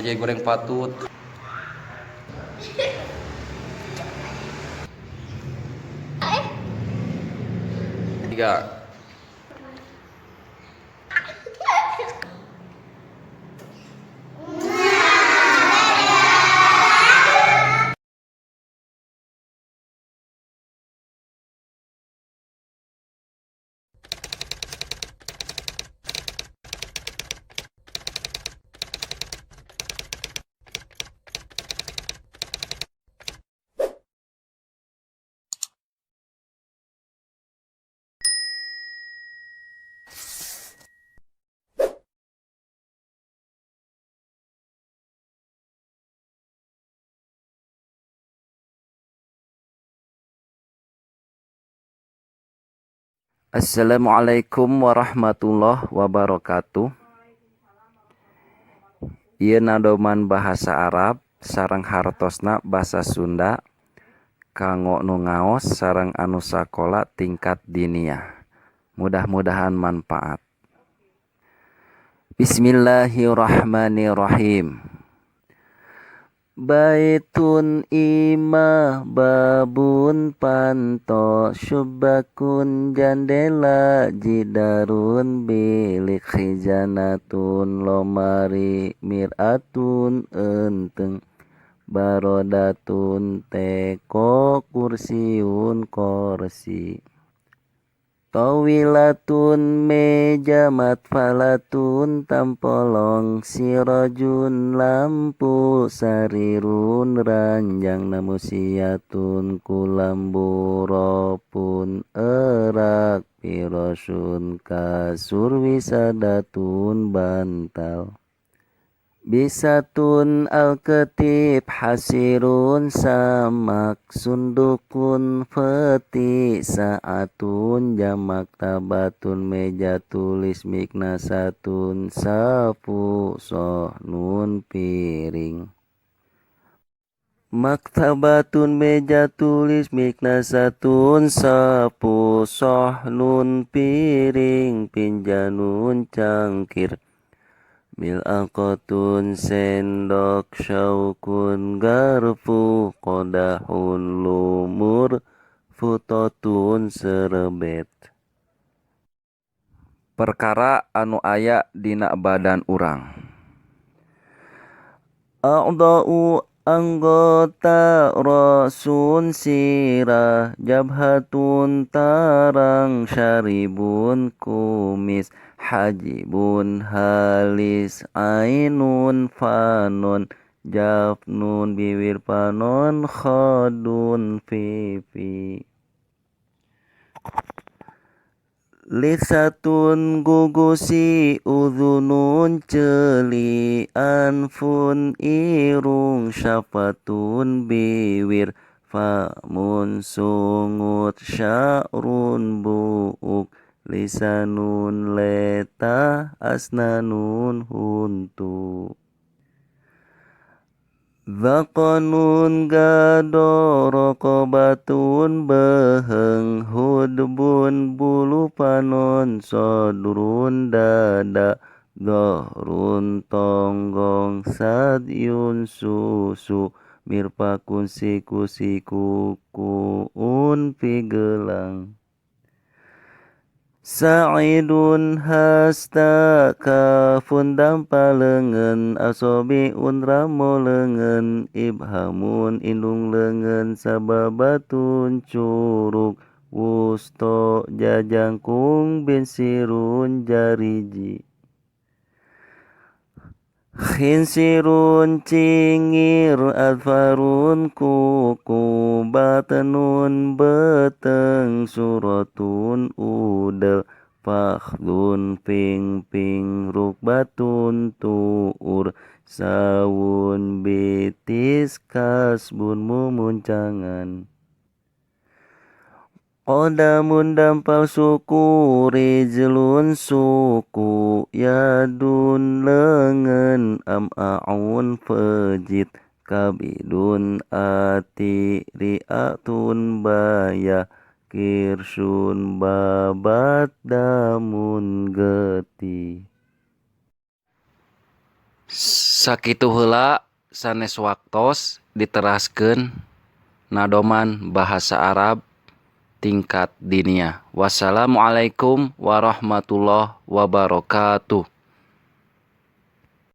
pakai goreng patut. Tiga. Assalamualaikum warahmatullahi wabarakatuh. Ieu nadoman bahasa Arab sareng hartosna basa Sunda kanggo nu ngaos sareng anu sakola tingkat diniyah. Mudah-mudahan manfaat. Bismillahirrahmanirrahim. Baitun imah babun panto syubbakun jandela jidarun bilik khijanatun lomari miratun enteng barodatun teko kursiun korsi tawilatun meja matfalatun tampolong sirojun lampu sarirun ranjang namusiatun kulamburopun erak pirosun kasur wisadatun bantal bisatun al-ketib hasirun samak sundukun feti saatun jamak tabatun meja tulis miknasatun sapu sohnun piring maktabatun meja tulis miknasatun sapu sohnun piring pinjanun cangkir mil'aqatun sendok syaukun garfu qodahun lumur futotun serebet. Perkara anu aya dina badan urang. A'dha'u anggota rasun sirah jabhatun tarang syaribun kumis hajibun halis ainun fanon jafnun bibir panon khadun pipi lisatun gugusi udhunun celi anfun irung syafatun biwir famun sungut sya'run bu'uk lisanun letah asnanun huntu Zakonun gado rokobatun beheng hudbun bulu panon sodrun dada dohrun tonggong sadyun susu mirpakun siku-siku kuun pigelang Sa'idun hasta kafun dampalengen asobiun ramo lengen ibhamun indung lengen sababatun curug wusto jajangkung bensirun jariji khinsirun cingir adfarun kuku batenun beteng suratun udel fakhdun ping rukbatun tuur sawun bitis kasbun mumuncangan Qodamun dampal suku rijlun suku yadun lengan am'aun fejit kabidun ati ri'atun baya kirsun babat damun geti Sakitu heula sanes waktos diteraskeun nadoman bahasa Arab tingkat dinia. Wassalamualaikum warahmatullahi wabarakatuh.